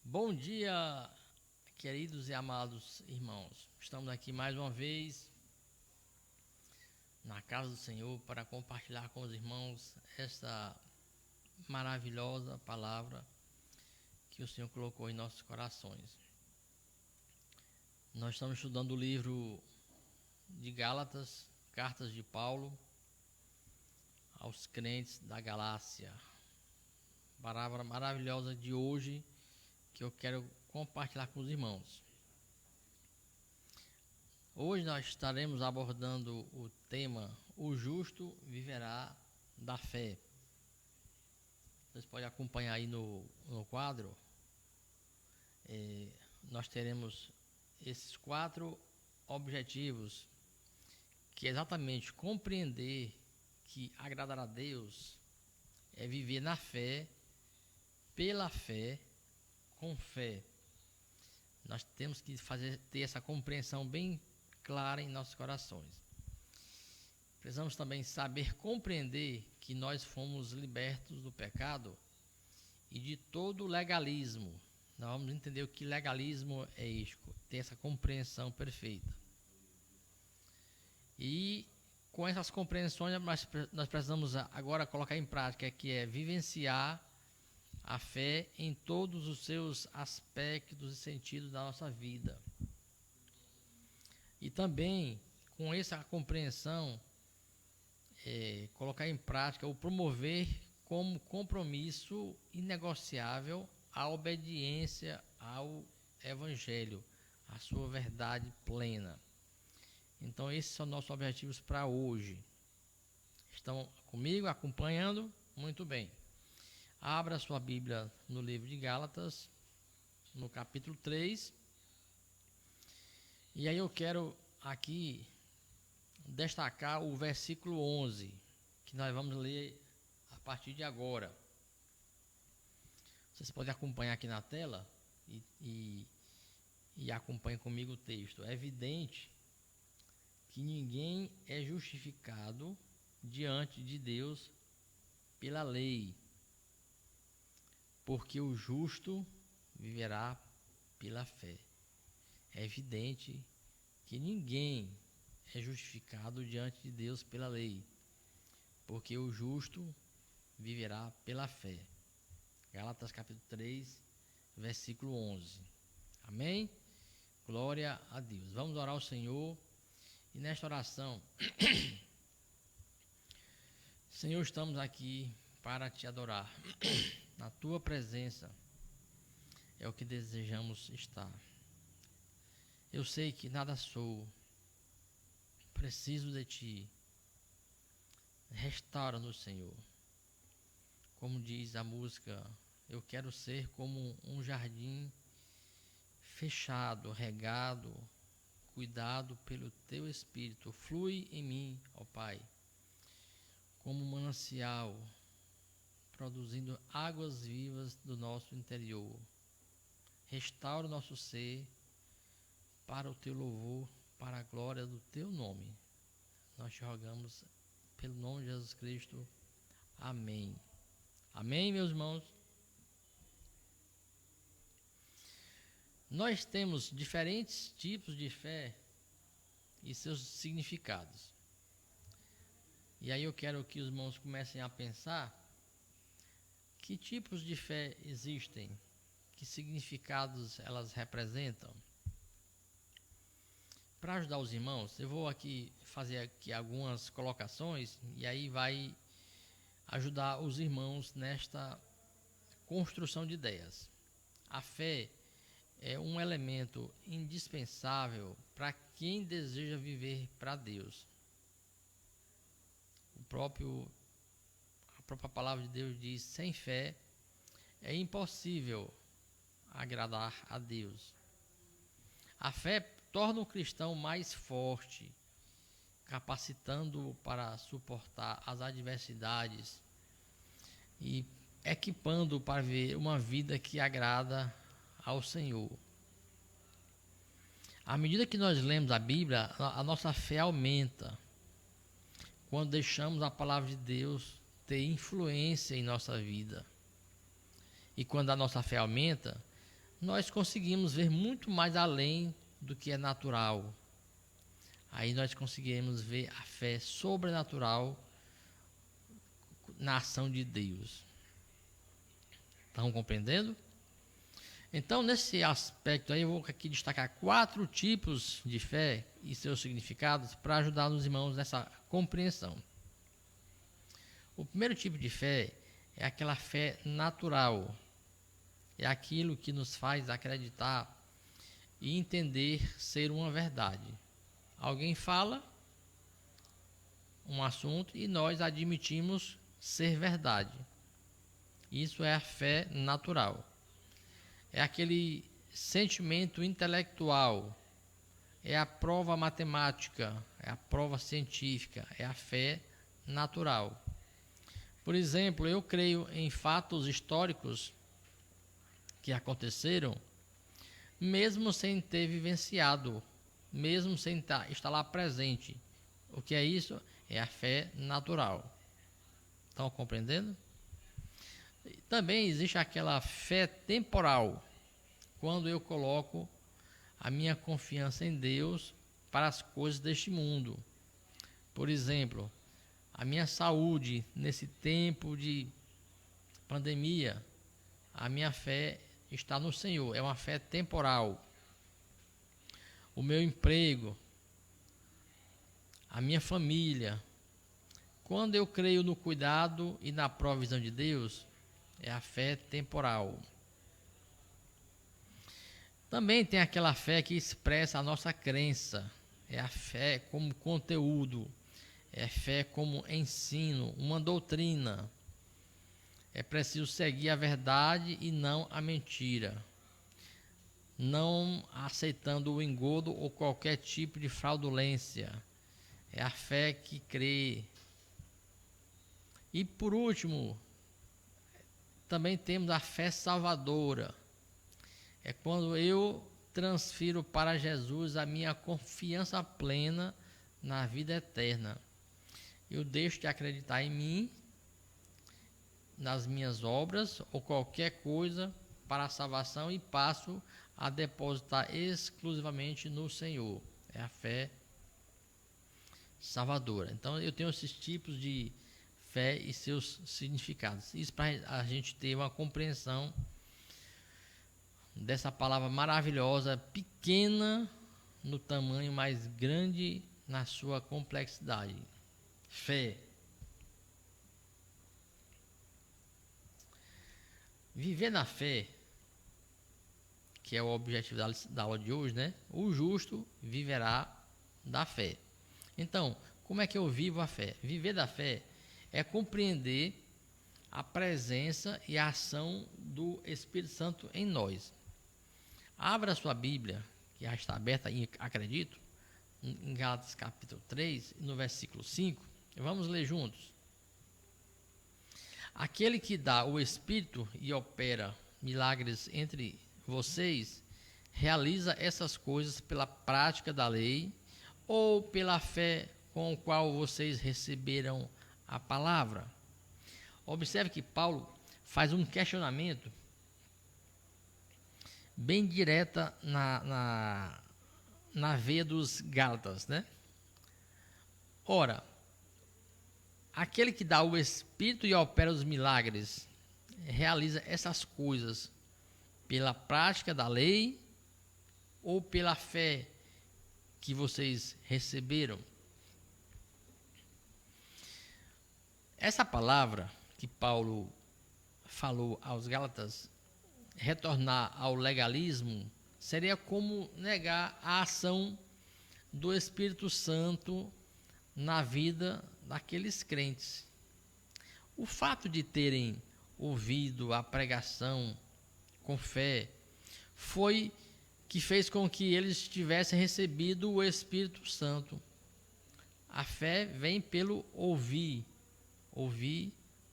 Bom dia, queridos e amados irmãos. Estamos aqui mais uma vez na casa do Senhor para compartilhar com os irmãos esta maravilhosa palavra que o Senhor colocou em nossos corações. Nós estamos estudando o livro de Gálatas, cartas de Paulo aos crentes da Galácia. Palavra maravilhosa de hoje que eu quero compartilhar com os irmãos. Hoje nós estaremos abordando o tema O Justo Viverá da Fé. Vocês podem acompanhar aí no quadro. Nós teremos esses 4 objetivos, que é exatamente compreender que agradar a Deus é viver na fé, pela fé, com fé. Nós temos que ter essa compreensão bem clara em nossos corações. Precisamos também saber compreender que nós fomos libertos do pecado e de todo legalismo. Nós vamos entender o que legalismo é isso, ter essa compreensão perfeita. E com essas compreensões nós precisamos agora colocar em prática, que é vivenciar a fé em todos os seus aspectos e sentidos da nossa vida. E também, com essa compreensão, colocar em prática ou promover como compromisso inegociável a obediência ao Evangelho, a sua verdade plena. Então, esses são nossos objetivos para hoje. Estão comigo, acompanhando? Muito bem. Abra sua Bíblia no livro de Gálatas, no capítulo 3. E aí eu quero aqui destacar o versículo 11, que nós vamos ler a partir de agora. Vocês podem acompanhar aqui na tela e acompanhem comigo o texto. É evidente que ninguém é justificado diante de Deus pela lei, porque o justo viverá pela fé. É evidente que ninguém é justificado diante de Deus pela lei, porque o justo viverá pela fé. Gálatas capítulo 3, versículo 11. Amém? Glória a Deus. Vamos orar ao Senhor. E nesta oração, Senhor, estamos aqui para te adorar. Na tua presença é o que desejamos estar. Eu sei que nada sou, preciso de ti. Restaura-nos, Senhor. Como diz a música, eu quero ser como um jardim fechado, regado, cuidado pelo teu Espírito. Flui em mim, ó Pai, como um manancial, produzindo águas vivas do nosso interior. Restaura o nosso ser para o teu louvor, para a glória do teu nome. Nós te rogamos pelo nome de Jesus Cristo. Amém. Amém, meus irmãos? Nós temos diferentes tipos de fé e seus significados. E aí eu quero que os irmãos comecem a pensar que tipos de fé existem, que significados elas representam. Para ajudar os irmãos, eu vou aqui fazer aqui algumas colocações e aí vai ajudar os irmãos nesta construção de ideias. A fé é um elemento indispensável para quem deseja viver para Deus. A própria palavra de Deus diz: sem fé é impossível agradar a Deus. A fé torna o cristão mais forte, capacitando-o para suportar as adversidades e equipando-o para viver uma vida que agrada ao Senhor. À medida que nós lemos a Bíblia, a nossa fé aumenta quando deixamos a palavra de Deus ter influência em nossa vida. E quando a nossa fé aumenta, nós conseguimos ver muito mais além do que é natural. Aí nós conseguimos ver a fé sobrenatural na ação de Deus. Estão compreendendo? Então, nesse aspecto aí, eu vou aqui destacar 4 tipos de fé e seus significados para ajudar os irmãos nessa compreensão. O primeiro tipo de fé é aquela fé natural. É aquilo que nos faz acreditar e entender ser uma verdade. Alguém fala um assunto e nós admitimos ser verdade. Isso é a fé natural. É aquele sentimento intelectual, é a prova matemática, é a prova científica, é a fé natural. Por exemplo, eu creio em fatos históricos que aconteceram, mesmo sem ter vivenciado, mesmo sem estar lá presente. O que é isso? É a fé natural. Estão compreendendo? Também existe aquela fé temporal, quando eu coloco a minha confiança em Deus para as coisas deste mundo. Por exemplo, a minha saúde nesse tempo de pandemia, a minha fé está no Senhor, é uma fé temporal. O meu emprego, a minha família. Quando eu creio no cuidado e na provisão de Deus, é a fé temporal. Também tem aquela fé que expressa a nossa crença. É a fé como conteúdo. É fé como ensino, uma doutrina. É preciso seguir a verdade e não a mentira. Não aceitando o engodo ou qualquer tipo de fraudulência. É a fé que crê. E por último, também temos a fé salvadora. É quando eu transfiro para Jesus a minha confiança plena na vida eterna. Eu deixo de acreditar em mim, nas minhas obras ou qualquer coisa para a salvação e passo a depositar exclusivamente no Senhor. É a fé salvadora. Então eu tenho esses tipos de fé e seus significados. Isso para a gente ter uma compreensão dessa palavra maravilhosa, pequena no tamanho, mas grande na sua complexidade. Fé. Viver na fé, que é o objetivo da aula de hoje, né? O justo viverá da fé. Então, como é que eu vivo a fé? Viver da fé é compreender a presença e a ação do Espírito Santo em nós. Abra sua Bíblia, que já está aberta, acredito, em Gálatas capítulo 3, no versículo 5. Vamos ler juntos. Aquele que dá o Espírito e opera milagres entre vocês, realiza essas coisas pela prática da lei ou pela fé com a qual vocês receberam a palavra. Observe que Paulo faz um questionamento bem direta na veia dos Gálatas, né? Ora, aquele que dá o Espírito e opera os milagres, realiza essas coisas pela prática da lei ou pela fé que vocês receberam? Essa palavra que Paulo falou aos Gálatas, retornar ao legalismo, seria como negar a ação do Espírito Santo na vida daqueles crentes. O fato de terem ouvido a pregação com fé foi que fez com que eles tivessem recebido o Espírito Santo. A fé vem pelo ouvir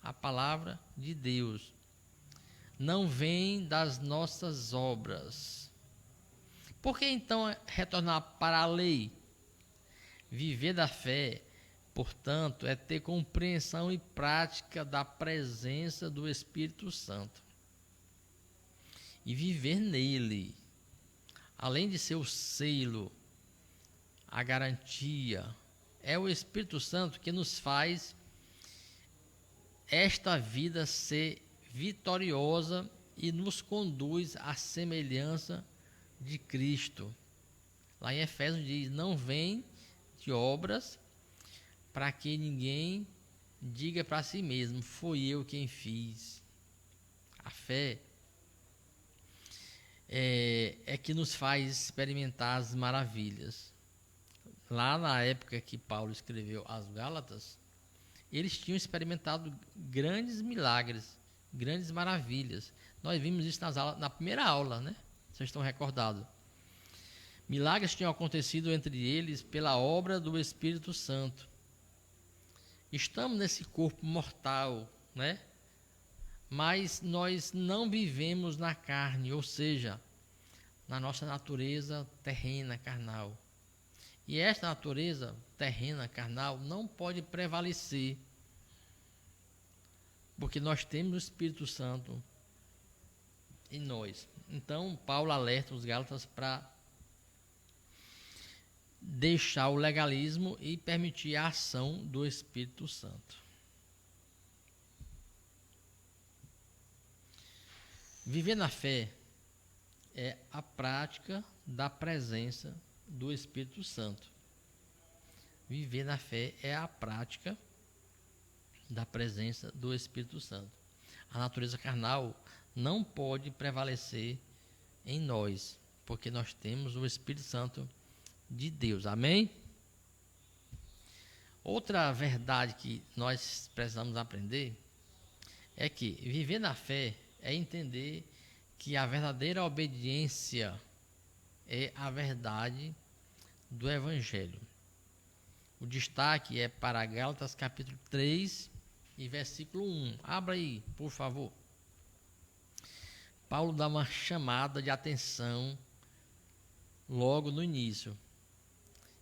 a palavra de Deus. Não vem das nossas obras. Por que então retornar para a lei? Viver da fé, portanto, é ter compreensão e prática da presença do Espírito Santo. e viver nele. Além de ser o selo, a garantia, é o Espírito Santo que nos faz esta vida ser vitoriosa e nos conduz à semelhança de Cristo. Lá em Efésios diz: não vem de obras para que ninguém diga para si mesmo, foi eu quem fiz. A fé é que nos faz experimentar as maravilhas. Lá na época que Paulo escreveu as Gálatas, eles tinham experimentado grandes milagres, grandes maravilhas. Nós vimos isso na primeira aula, né? Vocês estão recordados. Milagres tinham acontecido entre eles pela obra do Espírito Santo. Estamos nesse corpo mortal, né? Mas nós não vivemos na carne, ou seja, na nossa natureza terrena, carnal. E esta natureza terrena, carnal, não pode prevalecer, porque nós temos o Espírito Santo em nós. Então, Paulo alerta os Gálatas para deixar o legalismo e permitir a ação do Espírito Santo. Viver na fé é a prática da presença do Espírito Santo. Viver na fé é a prática da presença do Espírito Santo. A natureza carnal não pode prevalecer em nós, porque nós temos o Espírito Santo de Deus. Amém? Outra verdade que nós precisamos aprender é que viver na fé é entender que a verdadeira obediência é a verdade do Evangelho. O destaque é para Gálatas capítulo 3 e versículo 1. Abra aí, por favor. Paulo dá uma chamada de atenção logo no início.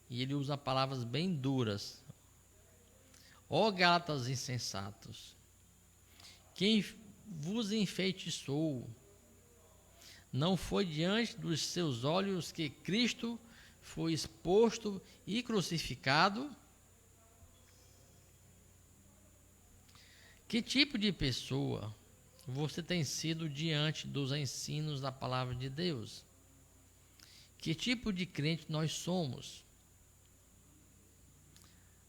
E ele usa palavras bem duras. Ó Gálatas insensatos, quem vos enfeitiçou? Não foi diante dos seus olhos que Cristo foi exposto e crucificado? Que tipo de pessoa você tem sido diante dos ensinos da palavra de Deus? Que tipo de crente nós somos?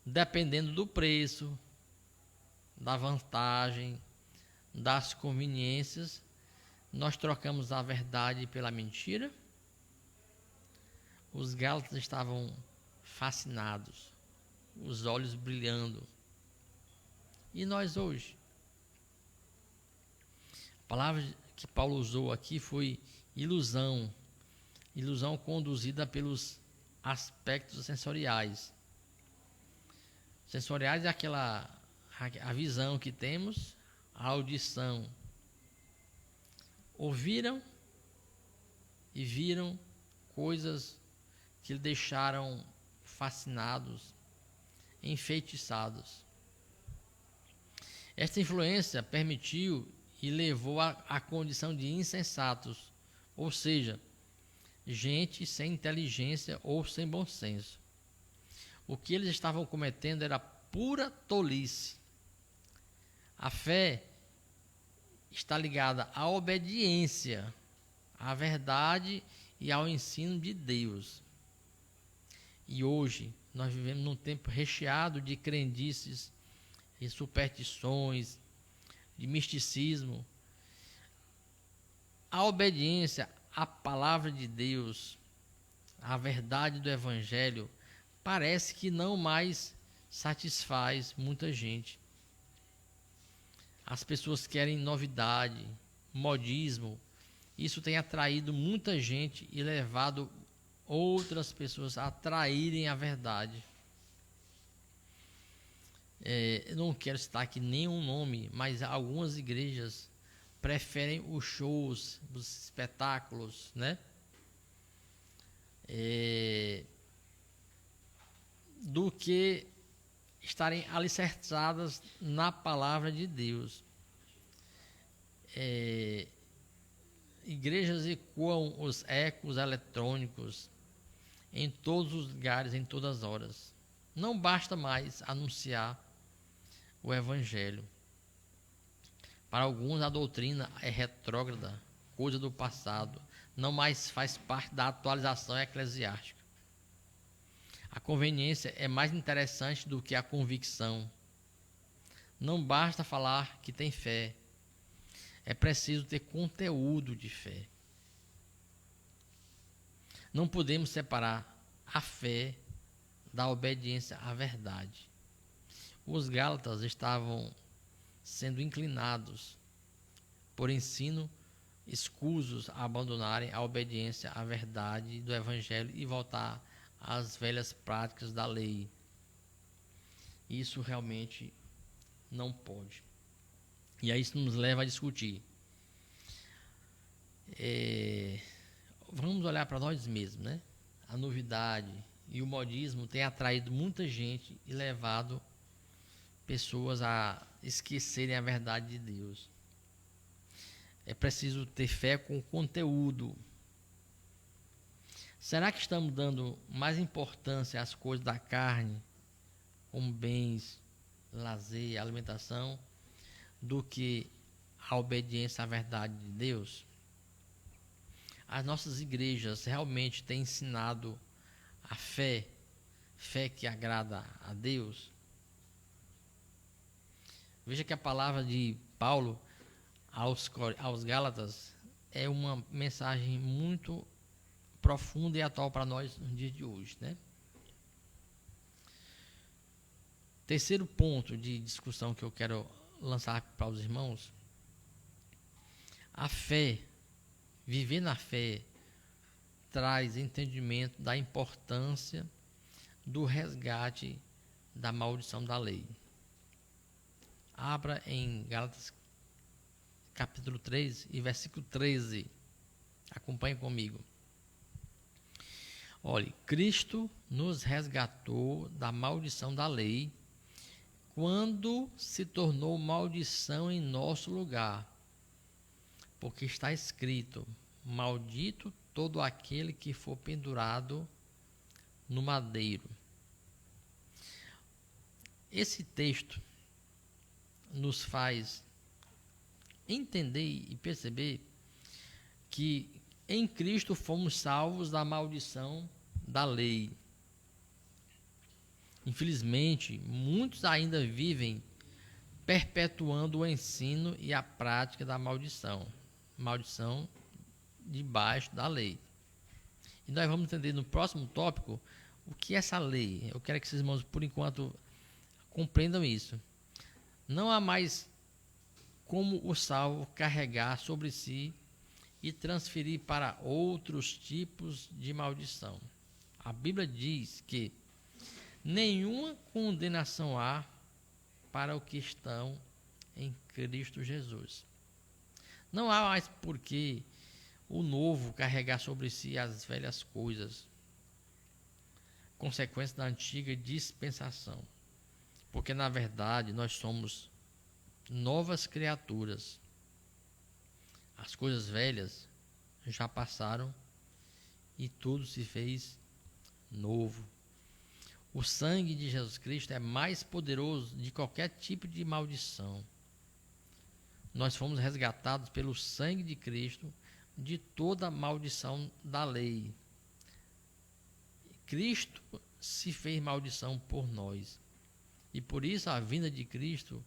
Dependendo do preço, da vantagem, das conveniências, nós trocamos a verdade pela mentira? Os Gálatas estavam fascinados, os olhos brilhando. E nós hoje? A palavra que Paulo usou aqui foi ilusão. Ilusão conduzida pelos aspectos sensoriais. Sensoriais é a visão que temos, a audição. Ouviram e viram coisas que lhe deixaram fascinados, enfeitiçados. Esta influência permitiu e levou à condição de insensatos, ou seja, gente sem inteligência ou sem bom senso. O que eles estavam cometendo era pura tolice. A fé está ligada à obediência, à verdade e ao ensino de Deus. E hoje nós vivemos num tempo recheado de crendices e superstições, de misticismo. A obediência à palavra de Deus, à verdade do Evangelho, parece que não mais satisfaz muita gente. As pessoas querem novidade, modismo. Isso tem atraído muita gente e levado outras pessoas a traírem a verdade. Eu não quero citar aqui nenhum nome, mas algumas igrejas preferem os shows, os espetáculos, né? Do que estarem alicerçadas na palavra de Deus. igrejas ecoam os ecos eletrônicos em todos os lugares, em todas as horas. Não basta mais anunciar o Evangelho. Para alguns, a doutrina é retrógrada, coisa do passado, não mais faz parte da atualização eclesiástica. A conveniência é mais interessante do que a convicção. Não basta falar que tem fé, é preciso ter conteúdo de fé. Não podemos separar a fé da obediência à verdade. Os Gálatas estavam sendo inclinados por ensino escusos a abandonarem a obediência à verdade do Evangelho e voltar às velhas práticas da lei. Isso realmente não pode. E aí isso nos leva a discutir. Vamos olhar para nós mesmos, né? A novidade e o modismo têm atraído muita gente e levado pessoas a esquecerem a verdade de Deus. É preciso ter fé com conteúdo. Será que estamos dando mais importância às coisas da carne, como bens, lazer, alimentação, do que a obediência à verdade de Deus? As nossas igrejas realmente têm ensinado a fé que agrada a Deus? Veja que a palavra de Paulo aos Gálatas é uma mensagem muito profunda e atual para nós no dia de hoje, né? Terceiro ponto de discussão que eu quero lançar para os irmãos: a fé, viver na fé, traz entendimento da importância do resgate da maldição da lei. Abra em Gálatas capítulo 3 e versículo 13. Acompanhe comigo. Olhe, Cristo nos resgatou da maldição da lei quando se tornou maldição em nosso lugar. Porque está escrito: maldito todo aquele que for pendurado no madeiro. Esse texto nos faz entender e perceber que em Cristo fomos salvos da maldição da lei. Infelizmente, muitos ainda vivem perpetuando o ensino e a prática da maldição debaixo da lei. E nós vamos entender no próximo tópico o que é essa lei. Eu quero que esses irmãos, por enquanto, compreendam isso. Não há mais como o salvo carregar sobre si e transferir para outros tipos de maldição. A Bíblia diz que nenhuma condenação há para os que estão em Cristo Jesus. Não há mais por que o novo carregar sobre si as velhas coisas, consequência da antiga dispensação, porque na verdade nós somos novas criaturas. As coisas velhas já passaram e tudo se fez novo. O sangue de Jesus Cristo é mais poderoso de qualquer tipo de maldição. Nós fomos resgatados pelo sangue de Cristo de toda a maldição da lei. Cristo se fez maldição por nós. E por isso a vinda de Cristo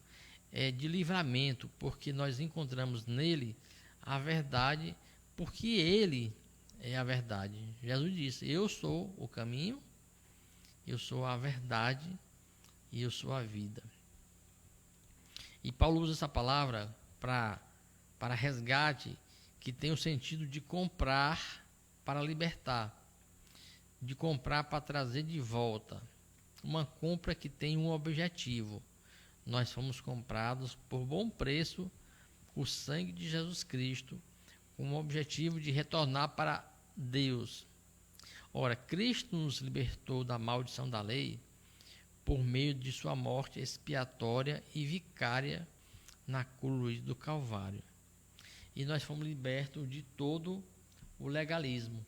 é de livramento, porque nós encontramos nele a verdade, porque ele é a verdade. Jesus disse: eu sou o caminho, eu sou a verdade e eu sou a vida. E Paulo usa essa palavra para resgate, que tem o sentido de comprar para libertar, de comprar para trazer de volta. Uma compra que tem um objetivo. Nós fomos comprados por bom preço, o sangue de Jesus Cristo, com o objetivo de retornar para Deus. Ora, Cristo nos libertou da maldição da lei por meio de sua morte expiatória e vicária na cruz do Calvário. e nós fomos libertos de todo o legalismo.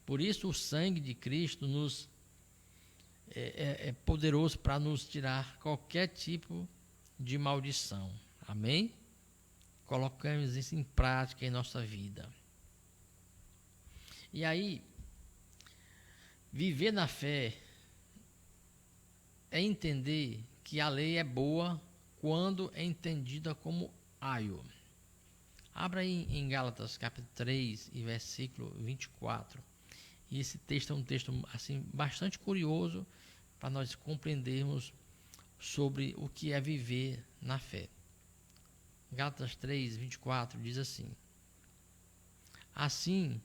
Por isso o sangue de Cristo é poderoso para nos tirar qualquer tipo de maldição. Amém? Colocamos isso em prática em nossa vida. E aí, viver na fé é entender que a lei é boa quando é entendida como aio. Abra aí em Gálatas capítulo 3 e versículo 24. E esse texto é um texto assim, bastante curioso para nós compreendermos sobre o que é viver na fé. Gálatas 3, 24 diz assim: Assim,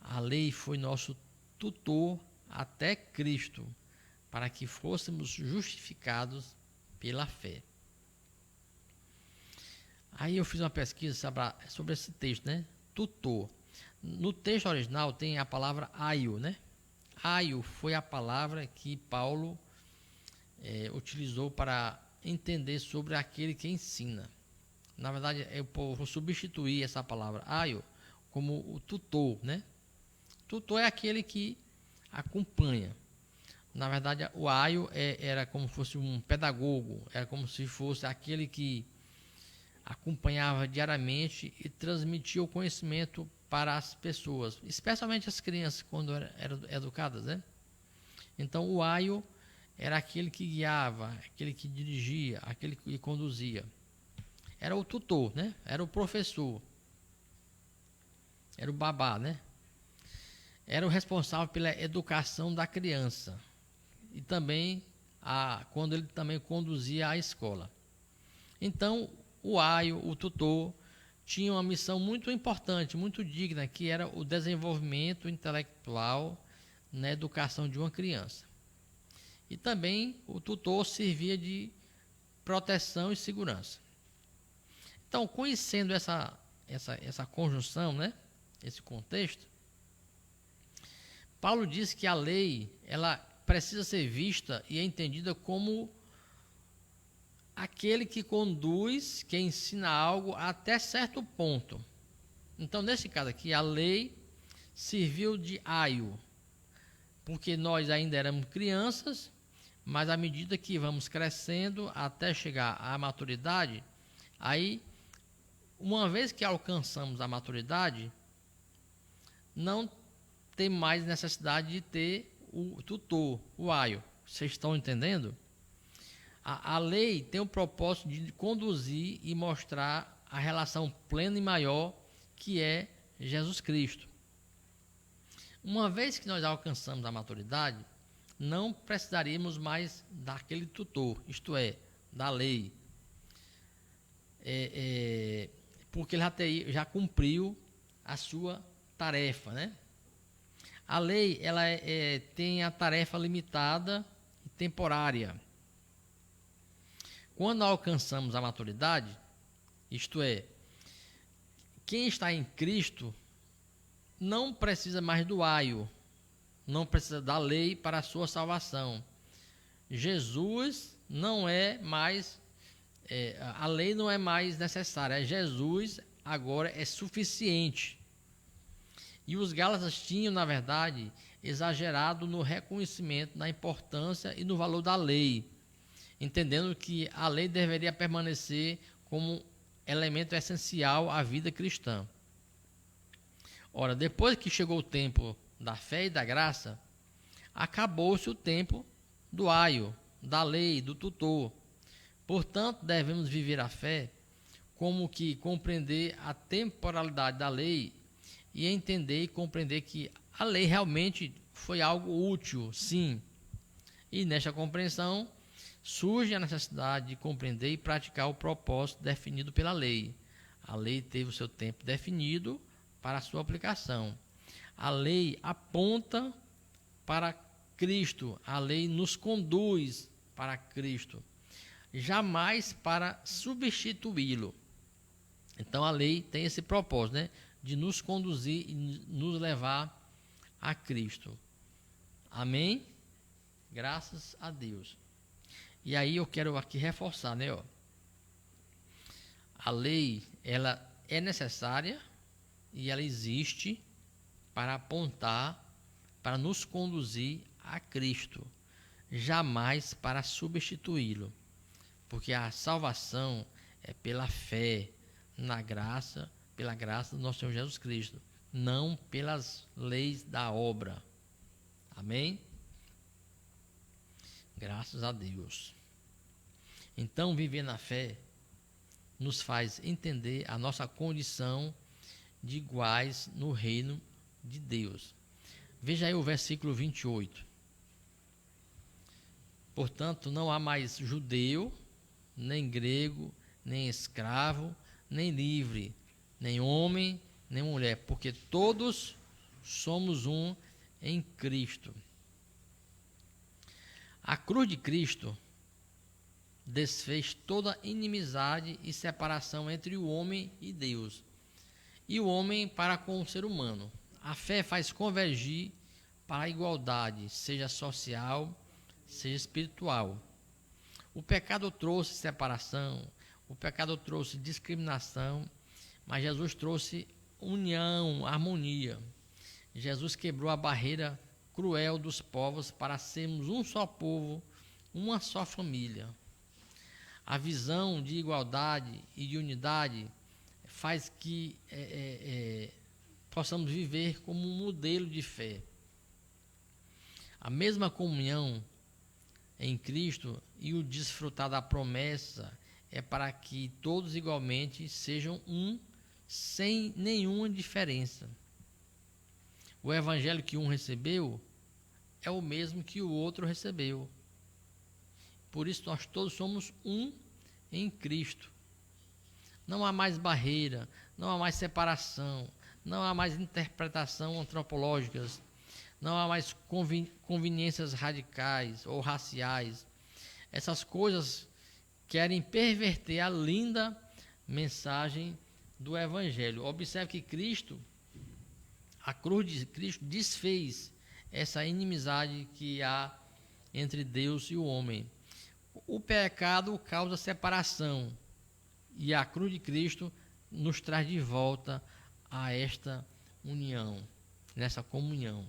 a lei foi nosso tutor até Cristo, para que fôssemos justificados pela fé. Aí eu fiz uma pesquisa sobre esse texto, né? Tutor. No texto original tem a palavra aio, né? Aio foi a palavra que Paulo utilizou para entender sobre aquele que ensina. Na verdade, eu vou substituir essa palavra aio como o tutor, né? Tutor é aquele que acompanha. Na verdade, o aio era como se fosse um pedagogo, era como se fosse aquele que acompanhava diariamente e transmitia o conhecimento para as pessoas, especialmente as crianças quando eram educadas, né? Então o aio era aquele que guiava, aquele que dirigia, aquele que conduzia. Era o tutor, né? Era o professor. Era o babá, né? Era o responsável pela educação da criança. E também quando ele também conduzia a escola. Então, o aio, o tutor, tinha uma missão muito importante, muito digna, que era o desenvolvimento intelectual na educação de uma criança. E também o tutor servia de proteção e segurança. Então, conhecendo essa conjunção, né, esse contexto, Paulo diz que a lei ela precisa ser vista e é entendida como aquele que conduz, que ensina algo até certo ponto. Então, nesse caso aqui, a lei serviu de aio, porque nós ainda éramos crianças, mas à medida que vamos crescendo até chegar à maturidade, aí, uma vez que alcançamos a maturidade, não tem mais necessidade de ter o tutor, o aio. Vocês estão entendendo? A lei tem o propósito de conduzir e mostrar a relação plena e maior que é Jesus Cristo. Uma vez que nós alcançamos a maturidade, não precisaríamos mais daquele tutor, isto é, da lei, porque ele já cumpriu a sua tarefa, né? A lei ela tem a tarefa limitada e temporária. Quando alcançamos a maturidade, isto é, quem está em Cristo não precisa mais do aio, não precisa da lei para a sua salvação. Jesus não é mais, a lei não é mais necessária, Jesus agora é suficiente. E os Gálatas tinham, na verdade, exagerado no reconhecimento, na importância e no valor da lei, entendendo que a lei deveria permanecer como elemento essencial à vida cristã. Ora, depois que chegou o tempo da fé e da graça, acabou-se o tempo do aio, da lei, do tutor. Portanto, devemos viver a fé como que compreender a temporalidade da lei e entender e compreender que a lei realmente foi algo útil, sim. E nesta compreensão surge a necessidade de compreender e praticar o propósito definido pela lei. A lei teve o seu tempo definido para a sua aplicação. A lei aponta para Cristo, a lei nos conduz para Cristo, jamais para substituí-lo. Então a lei tem esse propósito, né, de nos conduzir e nos levar a Cristo. Amém? Graças a Deus. E aí eu quero aqui reforçar, né, ó. A lei, ela é necessária e ela existe para apontar, para nos conduzir a Cristo, jamais para substituí-lo, porque a salvação é pela fé pela graça do nosso Senhor Jesus Cristo, não pelas leis da obra. Amém? Graças a Deus. Então, viver na fé nos faz entender a nossa condição de iguais no reino de Deus. Veja aí o versículo 28. Portanto, não há mais judeu, nem grego, nem escravo, nem livre, nem homem, nem mulher, porque todos somos um em Cristo. A cruz de Cristo desfez toda inimizade e separação entre o homem e Deus, e o homem para com o ser humano. A fé faz convergir para a igualdade, seja social, seja espiritual. O pecado trouxe separação, o pecado trouxe discriminação, mas Jesus trouxe união, harmonia. Jesus quebrou a barreira cruel dos povos para sermos um só povo, uma só família. A visão de igualdade e de unidade faz que possamos viver como um modelo de fé. A mesma comunhão em Cristo e o desfrutar da promessa é para que todos igualmente sejam um, sem nenhuma diferença. O evangelho que um recebeu é o mesmo que o outro recebeu. Por isso nós todos somos um em Cristo. Não há mais barreira, não há mais separação, não há mais interpretação antropológicas, não há mais conveniências radicais ou raciais. Essas coisas querem perverter a linda mensagem do Evangelho. Observe que Cristo, a cruz de Cristo, desfez essa inimizade que há entre Deus e o homem. O pecado causa separação e a cruz de Cristo nos traz de volta a esta união, nessa comunhão.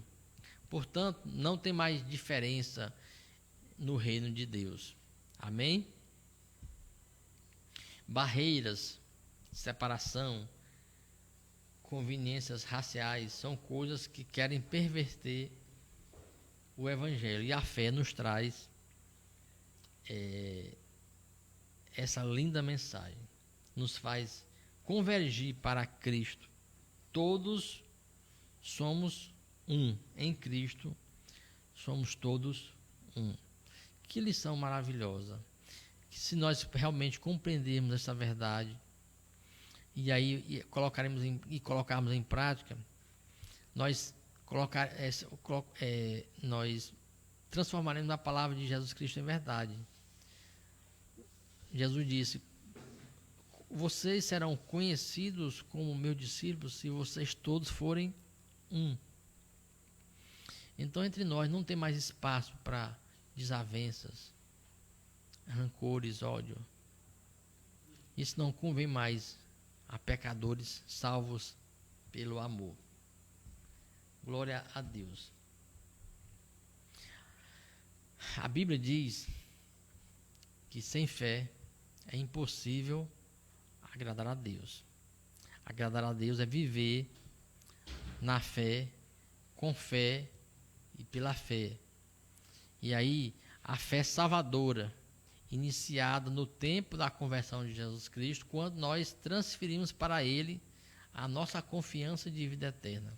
Portanto, não tem mais diferença no reino de Deus. Amém? Barreiras, separação, conveniências raciais são coisas que querem perverter o Evangelho. E a fé nos traz essa linda mensagem. Nos faz convergir para Cristo. Todos somos um. Em Cristo somos todos um. Que lição maravilhosa. Que se nós realmente compreendermos essa verdade e aí colocarmos em prática, nós transformaremos a palavra de Jesus Cristo em verdade. Jesus disse: vocês serão conhecidos como meus discípulos se vocês todos forem um. Então, entre nós não tem mais espaço para desavenças, rancores, ódio. Isso não convém mais a pecadores salvos pelo amor. Glória a Deus. A Bíblia diz que sem fé é impossível agradar a Deus. Agradar a Deus é viver na fé, com fé e pela fé. E aí, a fé salvadora, iniciada no tempo da conversão de Jesus Cristo, quando nós transferimos para Ele a nossa confiança de vida eterna.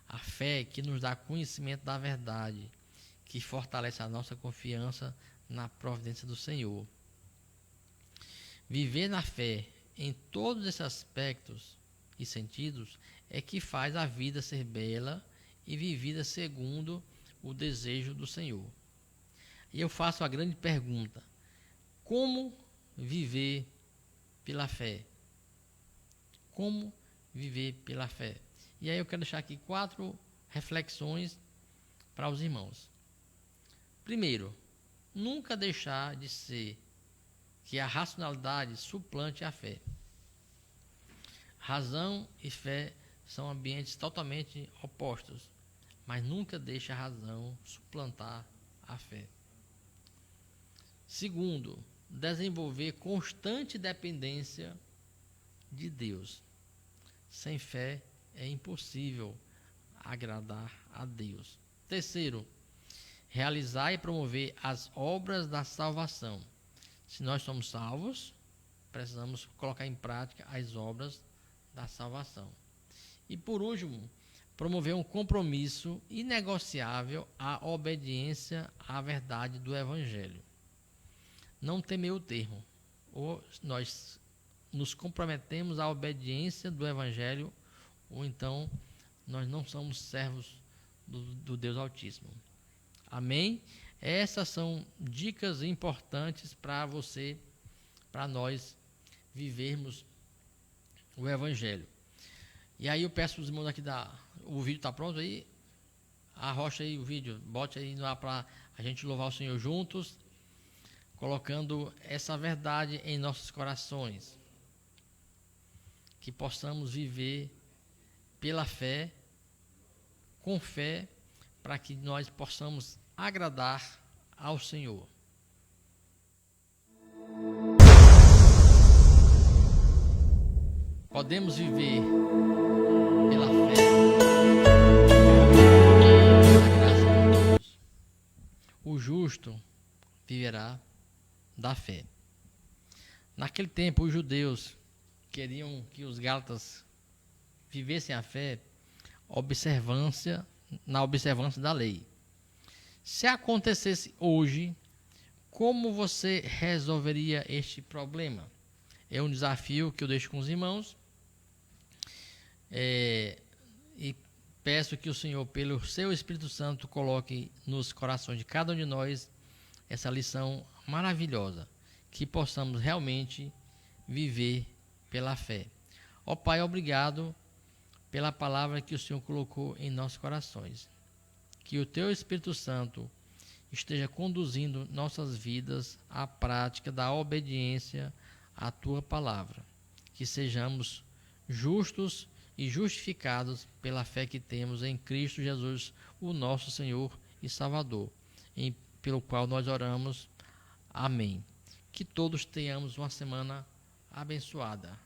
A fé que nos dá conhecimento da verdade, que fortalece a nossa confiança na providência do Senhor. Viver na fé em todos esses aspectos e sentidos é que faz a vida ser bela e vivida segundo o desejo do Senhor. E eu faço a grande pergunta: como viver pela fé? Como viver pela fé? E aí eu quero deixar aqui 4 reflexões para os irmãos. Primeiro, nunca deixar de ser que a racionalidade suplante a fé. Razão e fé são ambientes totalmente opostos, mas nunca deixe a razão suplantar a fé. Segundo, desenvolver constante dependência de Deus. Sem fé é impossível agradar a Deus. Terceiro, realizar e promover as obras da salvação. Se nós somos salvos, precisamos colocar em prática as obras da salvação. E por último, promover um compromisso inegociável à obediência à verdade do Evangelho. Não tem meio termo. Ou nós nos comprometemos à obediência do Evangelho, ou então nós não somos servos do Deus Altíssimo. Amém? Essas são dicas importantes para você, para nós vivermos o Evangelho. E aí eu peço os irmãos aqui o vídeo está pronto aí? Arrocha aí o vídeo, bote aí no ar para a gente louvar o Senhor juntos, colocando essa verdade em nossos corações. Que possamos viver pela fé, com fé, para que nós possamos agradar ao Senhor. Podemos viver pela fé, pela graça de Deus. O justo viverá da fé. Naquele tempo, os judeus queriam que os gálatas vivessem a fé na observância da lei. Se acontecesse hoje, como você resolveria este problema? É um desafio que eu deixo com os irmãos. E peço que o Senhor, pelo seu Espírito Santo, coloque nos corações de cada um de nós essa lição maravilhosa, que possamos realmente viver pela fé. Ó Pai, obrigado pela palavra que o Senhor colocou em nossos corações. Que o teu Espírito Santo esteja conduzindo nossas vidas à prática da obediência à tua palavra. Que sejamos justos e justificados pela fé que temos em Cristo Jesus, o nosso Senhor e Salvador, pelo qual nós oramos. Amém. Que todos tenhamos uma semana abençoada.